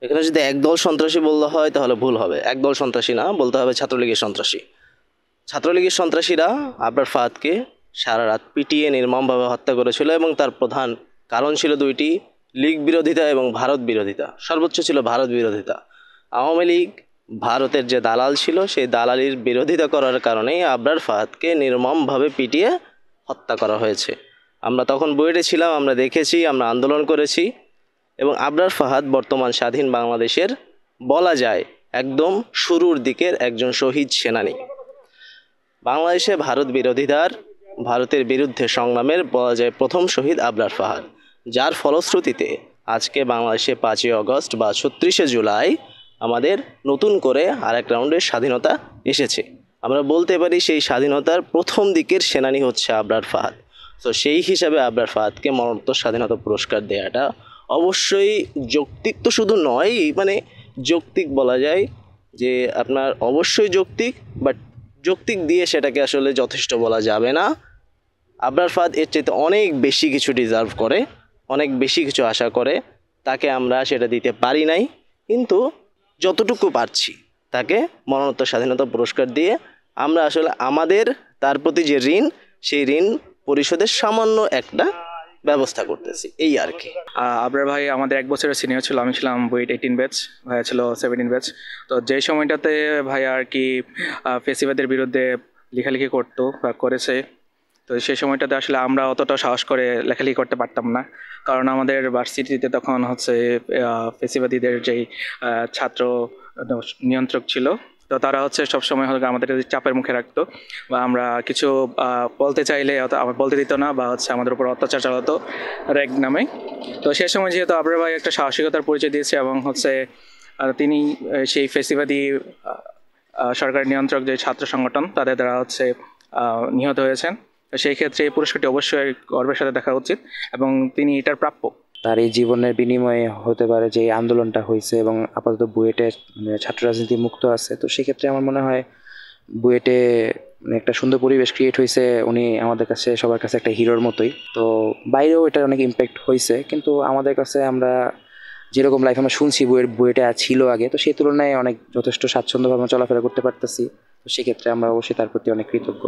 এখানে যদি একদল সন্ত্রাসী বলতে হয় তাহলে ভুল হবে, একদল সন্ত্রাসী না, বলতে হবে ছাত্রলীগের সন্ত্রাসী। ছাত্রলীগের সন্ত্রাসীরা আবরার ফাহাদকে সারা রাত পিটিয়ে নির্মমভাবে হত্যা করেছিল এবং তার প্রধান কারণ ছিল দুইটি: লীগ বিরোধিতা এবং ভারত বিরোধিতা। সর্বোচ্চ ছিল ভারত বিরোধিতা। আওয়ামী লীগ ভারতের যে দালাল ছিল সেই দালালির বিরোধিতা করার কারণেই আবরার ফাহাদকে নির্মমভাবে পিটিয়ে হত্যা করা হয়েছে। আমরা তখন বুয়েটে ছিলাম, আমরা দেখেছি, আমরা আন্দোলন করেছি এবং আবরার ফাহাদ বর্তমান স্বাধীন বাংলাদেশের বলা যায় একদম শুরুর দিকের একজন শহীদ সেনানী। বাংলাদেশে ভারতের বিরুদ্ধে সংগ্রামের বলা যায় প্রথম শহীদ আবরার ফাহাদ, যার ফলশ্রুতিতে আজকে বাংলাদেশে 5ই আগস্ট বা 36শে জুলাই আমাদের নতুন করে আরেক রাউন্ডের স্বাধীনতা এসেছে। আমরা বলতে পারি সেই স্বাধীনতার প্রথম দিকের সেনানী হচ্ছে আবরার ফাহাদ। তো সেই হিসাবে আবরার ফাহাদকে মরণোত্তর স্বাধীনতা পুরস্কার দেওয়াটা অবশ্যই যৌক্তিক, তো শুধু নয়, মানে যৌক্তিক বলা যায় যে আপনার অবশ্যই যৌক্তিক, বাট যৌক্তিক দিয়ে সেটাকে আসলে যথেষ্ট বলা যাবে না। আবরার ফাহাদ এর চাইতে অনেক বেশি কিছু ডিজার্ভ করে, অনেক বেশি কিছু আশা করে, তাকে আমরা সেটা দিতে পারি নাই, কিন্তু যতটুকু পারছি তাকে মরণোত্তর স্বাধীনতা পুরস্কার দিয়ে আমরা আসলে আমাদের তার প্রতি যে ঋণ, সেই ঋণ পরিশোধের সামান্য একটা ব্যবস্থা করতেছি, এই আর কি। আবরার ভাই আমাদের 1 বছরের সিনিয়র ছিল, আমি ছিলাম বুয়েট 18 ব্যাচ, ভাইয়া ছিল 17 ব্যাচ। তো যে সময়টাতে ভাইয়া আর কি ফেসিবাদের বিরুদ্ধে লেখালেখি করতো বা করেছে, তো সেই সময়টাতে আসলে আমরা অতটা সাহস করে লেখালেখি করতে পারতাম না, কারণ আমাদের ভার্সিটিতে তখন হচ্ছে ফেসিবাদীদের যেই ছাত্র নিয়ন্ত্রক ছিল, তো তারা হচ্ছে সবসময় হয়তো আমাদের চাপের মুখে রাখতো, বা আমরা কিছু বলতে চাইলে আমার বলতে দিত না, বা হচ্ছে আমাদের উপর অত্যাচার চালাতো র্যাগ নামে। তো সে সময় যেহেতু আবরার ভাই একটা সাহসিকতার পরিচয় দিয়েছে এবং হচ্ছে তিনি সেই ফেসিবাদী সরকারি নিয়ন্ত্রক যে ছাত্র সংগঠন তাদের দ্বারা হচ্ছে নিহত হয়েছেন, তো সেই ক্ষেত্রে এই পুরস্কারটি অবশ্যই গর্বের সাথে দেখা উচিত এবং তিনি এটার প্রাপ্য। তার এই জীবনের বিনিময়ে হতে পারে যে এই আন্দোলনটা হয়েছে এবং আপাতত বুয়েটে ছাত্র রাজনীতি মুক্ত আছে, তো সেক্ষেত্রে আমার মনে হয় বুয়েটে একটা সুন্দর পরিবেশ ক্রিয়েট হয়েছে। উনি আমাদের কাছে সবার কাছে একটা হিরোর মতোই। তো বাইরেও এটার অনেক ইম্প্যাক্ট হয়েছে, কিন্তু আমাদের কাছে আমরা যেরকম লাইফ আমরা শুনছি বুয়েটে ছিল আগে, তো সেই তুলনায় অনেক যথেষ্ট স্বাচ্ছন্দ্যভাবে চলাফেরা করতে পারতেছি। তো সেক্ষেত্রে আমরা অবশ্যই তার প্রতি অনেক কৃতজ্ঞ।